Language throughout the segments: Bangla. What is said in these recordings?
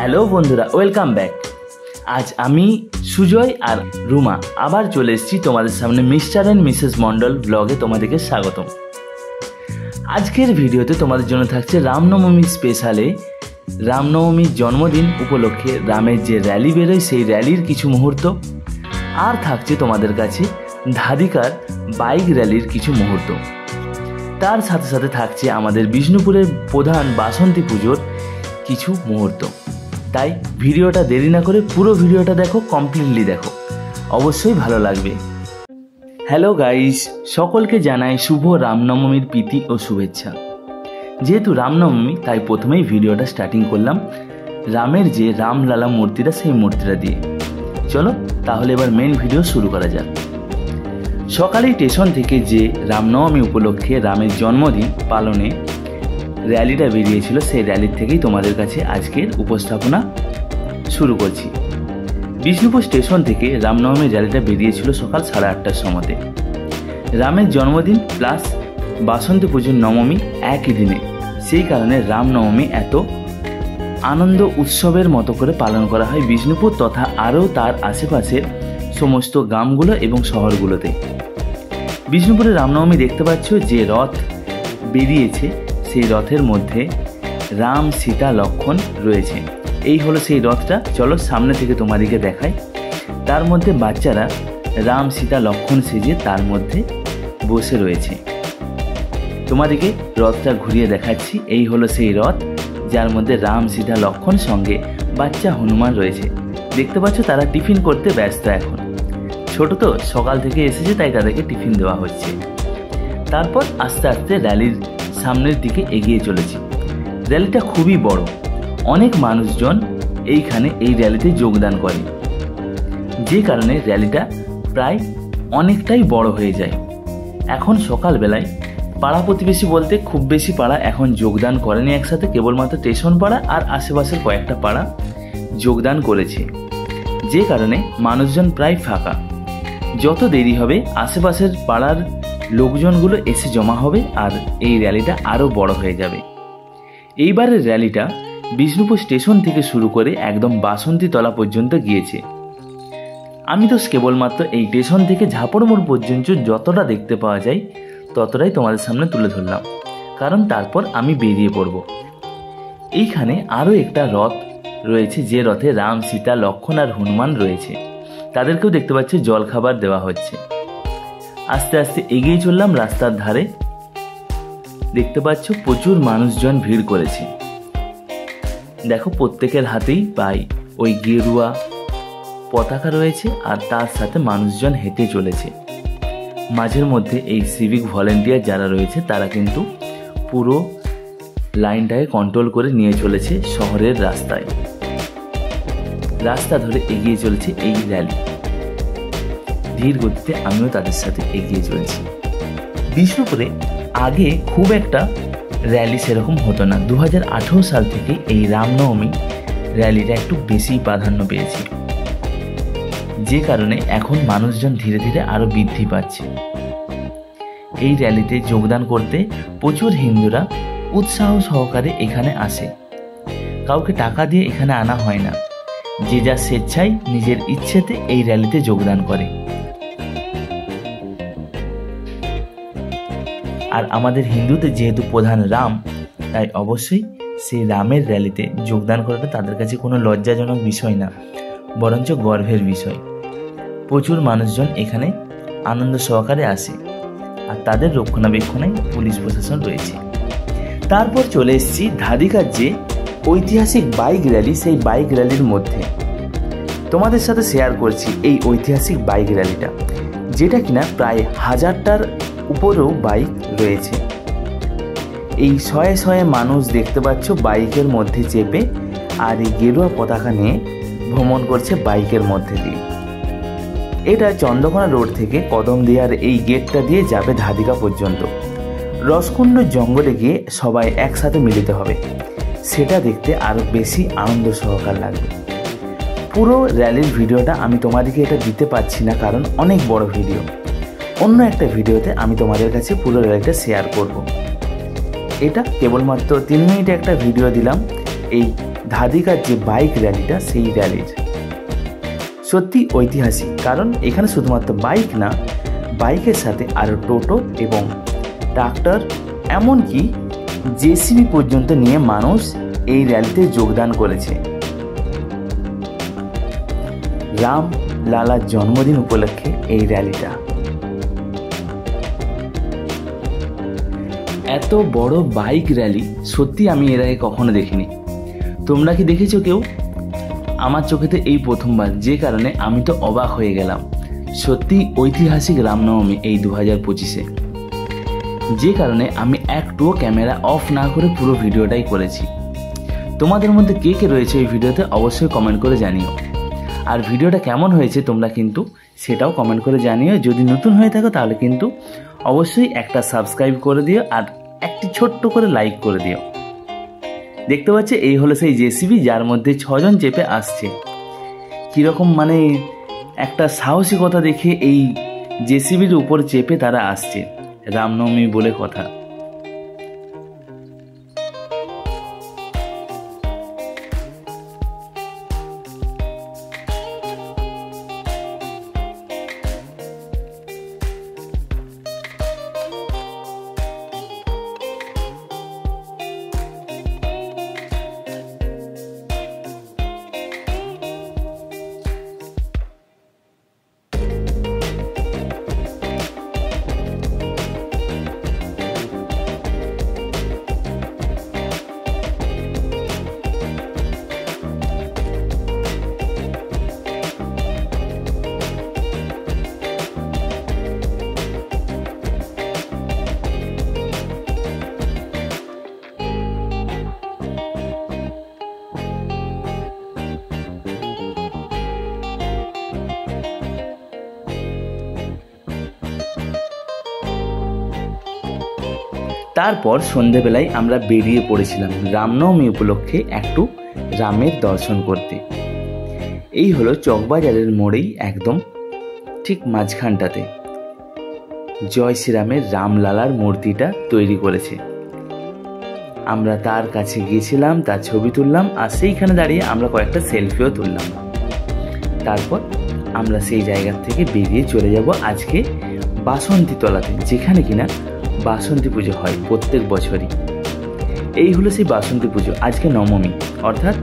হ্যালো বন্ধুরা, ওয়েলকাম ব্যাক। আজ আমি সুজয় আর রুমা আবার চলে এসেছি তোমাদের সামনে মিস্টার অ্যান্ড মিসেস মণ্ডল ব্লগে তোমাদেরকে স্বাগতম। আজকের ভিডিওতে তোমাদের জন্য থাকছে রামনবমী স্পেশালে রামনবমীর জন্মদিন উপলক্ষে রামের যে র্যালি বেরোয় সেই র্যালির কিছু মুহূর্ত, আর থাকছে তোমাদের কাছে ধাদিকার বাইক র্যালির কিছু মুহূর্ত। তার সাথে সাথে থাকছে আমাদের বিষ্ণুপুরের প্রধান বাসন্তী পুজোর কিছু মুহূর্ত। তাই ভিডিওটা দেরি না করে পুরো ভিডিওটা দেখো, কমপ্লিটলি দেখো, অবশ্যই ভালো লাগবে। হ্যালো গাইস, সকলকে জানাই শুভ রামনবমীর প্রীতি ও শুভেচ্ছা। যেহেতু রামনবমী তাই প্রথমেই ভিডিওটা স্টার্টিং করলাম রামের যে রামলালা মূর্তিটা, সেই মূর্তিটা দিয়ে। চলো তাহলে এবার মেন ভিডিও শুরু করা যাক। সকালেই স্টেশন থেকে যে রামনবমী উপলক্ষে রামের জন্মদিন পালনে র্যালিটা বেরিয়েছিল, সেই র্যালির থেকেই তোমাদের কাছে আজকের উপস্থাপনা শুরু করছি। বিষ্ণুপুর স্টেশন থেকে রামনবমীর র্যালিটা বেরিয়েছিল সকাল 8:30টার সময়তে। রামের জন্মদিন প্লাস বাসন্তী পুজোর নবমী একই দিনে, সেই কারণে রামনবমী এত আনন্দ উৎসবের মতো করে পালন করা হয় বিষ্ণুপুর তথা আরও তার আশেপাশের সমস্ত গ্রামগুলো এবং শহরগুলোতে। বিষ্ণুপুরে রামনবমী দেখতে পাচ্ছ যে রথ বেরিয়েছে, সেই রথের মধ্যে রাম, সীতা, লক্ষ্মণ রয়েছে। এই হলো সেই রথটা। চলো সামনে থেকে তোমাদেরকে দেখাই। তার মধ্যে বাচ্চারা রাম, সীতা, লক্ষ্মণ সেজে তার মধ্যে বসে রয়েছে। তোমাদেরকে রথটা ঘুরিয়ে দেখাচ্ছি। এই হলো সেই রথ যার মধ্যে রাম, সীতা, লক্ষ্মণ সঙ্গে বাচ্চা হনুমান রয়েছে। দেখতে পাচ্ছ তারা টিফিন করতে ব্যস্ত। এখন ছোট তো, সকাল থেকে এসেছে, তাই তাদেরকে টিফিন দেওয়া হচ্ছে। তারপর আস্তে আস্তে র্যালির সামনের দিকে এগিয়ে চলেছি। র্যালিটা খুবই বড়, অনেক মানুষজন এইখানে এই র্যালিতে যোগদান করে, যে কারণে র্যালিটা প্রায় অনেকটাই বড় হয়ে যায়। এখন সকালবেলায় পাড়া প্রতিবেশী বলতে খুব বেশি পাড়া এখন যোগদান করেনি একসাথে, কেবলমাত্র স্টেশন পাড়া আর আশেপাশের কয়েকটা পাড়া যোগদান করেছে, যে কারণে মানুষজন প্রায় ফাঁকা। যত দেরি হবে আশেপাশের পাড়ার লোকজনগুলো এসে জমা হবে আর এই র্যালিটা আরও বড় হয়ে যাবে। এইবারের র্যালিটা বিষ্ণুপুর স্টেশন থেকে শুরু করে একদম বাসন্তীতলা পর্যন্ত গিয়েছে। আমি তো কেবলমাত্র এই স্টেশন থেকে ঝাপড় মোড় পর্যন্ত যতটা দেখতে পাওয়া যায় ততটাই তোমাদের সামনে তুলে ধরলাম, কারণ তারপর আমি বেরিয়ে পড়ব। এইখানে আরও একটা রথ রয়েছে, যে রথে রাম, সীতা, লক্ষ্মণ আর হনুমান রয়েছে। তাদেরকেও দেখতে পাচ্ছি জল খাবার দেওয়া হচ্ছে। আস্তে আস্তে এগিয়ে চললাম রাস্তার ধারে। দেখতে পাচ্ছ প্রচুর মানুষজন ভিড় করেছে। দেখো প্রত্যেকের হাতেই পাই ওই গেরুয়া পতাকা রয়েছে আর তার সাথে মানুষজন হেঁটে চলেছে। মাঝের মধ্যে এই সিভিক ভলেন্টিয়ার যারা রয়েছে তারা কিন্তু পুরো লাইনটাকে কন্ট্রোল করে নিয়ে চলেছে শহরের রাস্তায়। রাস্তা ধরে এগিয়ে চলেছে এই র্যালি। ধীর গতিতে আমিও তাদের সাথে এগিয়ে চলেছি। বিষ্ণুপুরে আগে খুব একটা র্যালি সেরকম হতো না। 2018 সাল থেকে এই রামনবমী র্যালিটা একটু বেশি প্রাধান্য পেয়েছে, যে কারণে এখন মানুষজন ধীরে ধীরে আরও বৃদ্ধি পাচ্ছে। এই র্যালিতে যোগদান করতে প্রচুর হিন্দুরা উৎসাহ সহকারে এখানে আসে। কাউকে টাকা দিয়ে এখানে আনা হয় না, যে যা স্বেচ্ছায় নিজের ইচ্ছেতে এই র্যালিতে যোগদান করে। আর আমাদের হিন্দুদের যেহেতু প্রধান রাম, তাই অবশ্যই সেই রামের র্যালিতে যোগদান করাটা তাদের কাছে কোনো লজ্জাজনক বিষয় না, বরঞ্চ গর্বের বিষয়। প্রচুর মানুষজন এখানে আনন্দ সহকারে আসে আর তাদের রক্ষণাবেক্ষণে পুলিশ প্রশাসন রয়েছে। তারপর চলে এসেছি ধাদিকার যে ঐতিহাসিক বাইক র্যালি, সেই বাইক র্যালির মধ্যে তোমাদের সাথে শেয়ার করছি এই ঐতিহাসিক বাইক র্যালিটা, যেটা কিনা প্রায় 1000টার উপরেও বাইক রয়েছে। এই শয়ে শয়ে মানুষ দেখতে পাচ্ছ বাইকের মধ্যে চেপে আর এই গেরুয়া পতাকা নিয়ে ভ্রমণ করছে বাইকের মধ্যে দিয়ে। এটা চন্দ্রকোনা রোড থেকে কদমদিয়ার এই গেটটা দিয়ে যাবে ধাদিকা পর্যন্ত। রসকুণ্ড জঙ্গলে গিয়ে সবাই একসাথে মিলিত হবে, সেটা দেখতে আরও বেশি আনন্দ সহকার লাগবে। পুরো র্যালির ভিডিওটা আমি তোমাদেরকে এটা দিতে পারছি না, কারণ অনেক বড় ভিডিও। অন্য একটা ভিডিওতে আমি তোমাদের কাছে পুরো র্যালিটা শেয়ার করব। এটা কেবলমাত্র 3 মিনিটে একটা ভিডিও দিলাম এই ধাদিকার যে বাইক র্যালিটা, সেই র্যালির সত্যি ঐতিহাসিক। কারণ এখানে শুধুমাত্র বাইক না, বাইকের সাথে আরও টোটো এবং ট্রাক্টর, এমনকি জেসিবি পর্যন্ত নিয়ে মানুষ এই র্যালিতে যোগদান করেছে। রাম লালার জন্মদিন উপলক্ষে এই র্যালিটা। এত বড় বাইক র্যালি সত্যি আমি এর আগে কখনো দেখিনি। তোমরা কি দেখেছো কেউ? আমার চোখেতে এই প্রথমবার, যে কারণে আমি তো অবাক হয়ে গেলাম। সত্যি ঐতিহাসিক রামনবমী এই 2025-এ, যে কারণে আমি একটুও ক্যামেরা অফ না করে পুরো ভিডিওটাই করেছি। তোমাদের মধ্যে কে কে রয়েছে এই ভিডিওতে অবশ্যই কমেন্ট করে জানিও। আর ভিডিওটা কেমন হয়েছে তোমরা কিন্তু সেটাও কমেন্ট করে জানিও। যদি নতুন হয়ে থাকো তাহলে কিন্তু অবশ্যই একটা সাবস্ক্রাইব করে দিও আর একটি ছোট্ট করে লাইক করে দিও। দেখতে পাচ্ছ এই হলো সেই জেসিবি, যার মধ্যে 6 জন চেপে আসছে। কীরকম মানে একটা সাহসিকতা দেখে এই জেসিবির উপর চেপে তারা আসছে, রামনবমী বলে কথা। তারপর সন্ধেবেলায় আমরা বেরিয়ে পড়েছিলাম রামনবমী উপলক্ষে একটু রামের দর্শন করতে। এই হলো চকবাজারের মোড়েই একদম ঠিক মাঝখানটাতে জয় শ্রীরামের রামলালার মূর্তিটা তৈরি করেছে। আমরা তার কাছে গিয়েছিলাম, তার ছবি তুললাম, আর সেইখানে দাঁড়িয়ে আমরা কয়েকটা সেলফিও তুললাম। তারপর আমরা সেই জায়গা থেকে বেরিয়ে চলে যাব আজকে বাসন্তী তলাতে, যেখানে কিনা বাসন্তী পুজো হয় প্রত্যেক বছরই। এই হলো সেই বাসন্তী পুজো। আজকে নবমী, অর্থাৎ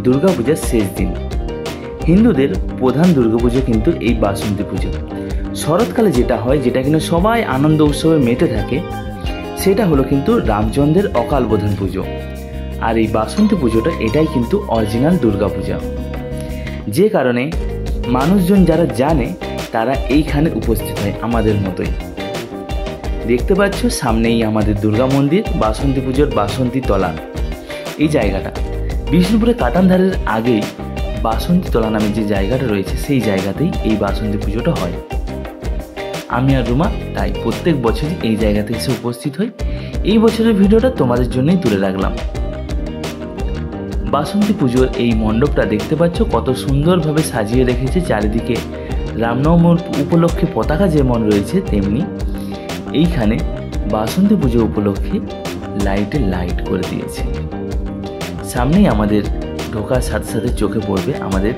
দুর্গা পূজার শেষ দিন। হিন্দুদের প্রধান দুর্গাপুজো কিন্তু এই বাসন্তী পুজো। শরৎকালে যেটা হয়, যেটা কিনা সবাই আনন্দ উৎসবে মেতে থাকে, সেটা হলো কিন্তু রামচন্দ্রের অকাল বোধন পুজো। আর এই বাসন্তী পুজোটা এটাই কিন্তু অরিজিনাল দুর্গা পূজা, যে কারণে মানুষজন যারা জানে তারা এইখানে উপস্থিত হয় আমাদের মতোই। দেখতে পাচ্ছ সামনেই আমাদের দুর্গা মন্দির, বাসন্তী পুজোর বাসন্তী তলা। এই জায়গাটা বিষ্ণুপুরে কাটানধারের আগেই বাসন্তী তলা নামে যে জায়গাটা রয়েছে, সেই জায়গাতেই এই বাসন্তী পুজোটা হয়। আমি আর রুমা তাই প্রত্যেক বছরই এই জায়গাতে এসে উপস্থিত হই। এই বছরের ভিডিওটা তোমাদের জন্যই তুলে রাখলাম। বাসন্তী পুজোর এই মণ্ডপটা দেখতে পাচ্ছ কত সুন্দরভাবে সাজিয়ে রেখেছে। চারিদিকে রামনবমী উপলক্ষে পতাকা যেমন রয়েছে, তেমনি এইখানে বাসন্তী পুজো উপলক্ষে লাইটে লাইট করে দিয়েছে। সামনেই আমাদের ঢোকার সাথে সাথে চোখে পড়বে আমাদের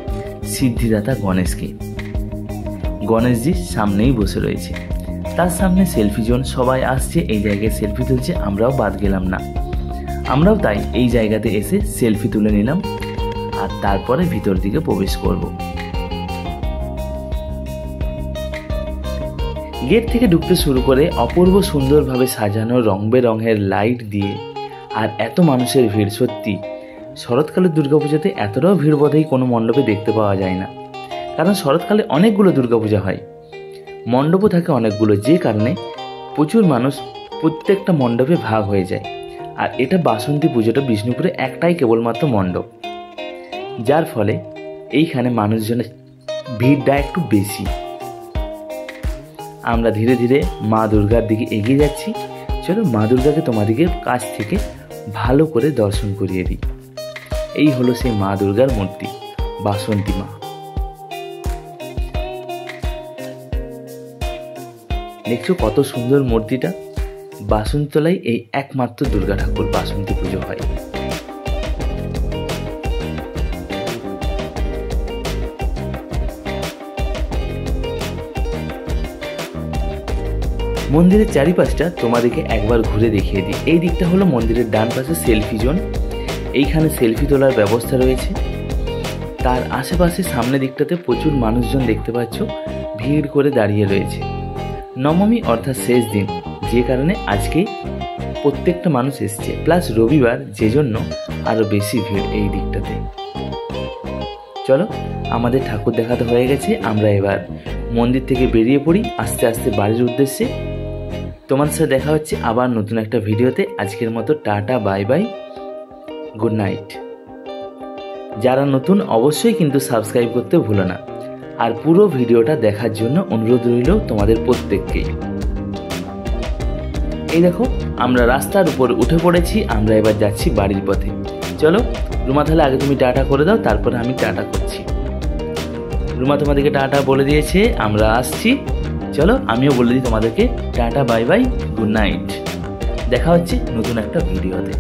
সিদ্ধিদাতা গণেশকে। গণেশজি সামনেই বসে রয়েছে, তার সামনে সেলফি জোন। সবাই আসছে এই জায়গায় সেলফি তুলছে, আমরাও বাদ গেলাম না। আমরাও তাই এই জায়গাতে এসে সেলফি তুলে নিলাম, আর তারপরে ভিতর দিকে প্রবেশ করব। গেট থেকে ঢুকতে শুরু করে অপূর্ব সুন্দরভাবে সাজানো রং বেরঙের লাইট দিয়ে, আর এত মানুষের ভিড়। সত্যি শরৎকালের দুর্গাপূজাতে এতটাও ভিড় বোধহয় কোনো মণ্ডপে দেখতে পাওয়া যায় না, কারণ শরৎকালে অনেকগুলো দুর্গাপূজা হয়, মণ্ডপও থাকে অনেকগুলো, যে কারণে প্রচুর মানুষ প্রত্যেকটা মণ্ডপে ভাগ হয়ে যায়। আর এটা বাসন্তী পুজোটা বিষ্ণুপুরে একটাই কেবলমাত্র মণ্ডপ, যার ফলে এইখানে মানুষজনের ভিড়টা একটু বেশি। আমরা ধীরে ধীরে মা দুর্গার দিকে এগিয়ে যাচ্ছি। চলো মা দুর্গাকে তোমাদেরকে কাছ থেকে ভালো করে দর্শন করিয়ে দিই। এই হলো সেই মা দুর্গার মূর্তি, বাসন্তী মা। দেখছো কত সুন্দর মূর্তিটা। বাসন্তী তলায় এই একমাত্র দুর্গা ঠাকুর বাসন্তী পুজো হয়। মন্দিরের চারিপাশটা তোমাদেরকে একবার ঘুরে দেখিয়ে দিই। এই দিকটা হলো মন্দিরের ডান পাশে সেলফি জোন, এইখানে সেলফি তোলার ব্যবস্থা রয়েছে। তার আশেপাশে সামনে দিকটাতে প্রচুর মানুষজন দেখতে পাচ্ছ, ভিড় করে দাঁড়িয়ে রয়েছে। নবমী অর্থাৎ শেষ দিন, যে কারণে আজকে প্রত্যেকটা মানুষ এসছে, প্লাস রবিবার, যে জন্য আরও বেশি ভিড় এই দিকটাতে। চলো, আমাদের ঠাকুর দেখাতে হয়ে গেছে, আমরা এবার মন্দির থেকে বেরিয়ে পড়ি আস্তে আস্তে বাড়ির উদ্দেশ্যে। তোমার সাথে দেখা হচ্ছে আবার নতুন একটা ভিডিওতে। আজকের মতো tata, bye bye, good night. যারা নতুন অবশ্যই কিন্তু সাবস্ক্রাইব করতে ভুলো না, আর পুরো ভিডিওটা দেখার জন্য অনুরোধ রইল তোমাদের প্রত্যেককেই। এই দেখো, আমরা রাস্তার উপর উঠে পড়েছি, আমরা এবার যাচ্ছি বাড়ির পথে। চলো রুমা, তাহলে আগে তুমি টাটা করে দাও, তারপরে আমি টাটা করছি। রুমা তোমাদেরকে টাটা বলে দিয়েছে, আমরা আসছি। চলো আমিও বলে দিই তোমাদেরকে tata, bye bye, good night. দেখা হচ্ছে নতুন একটা ভিডিওতে।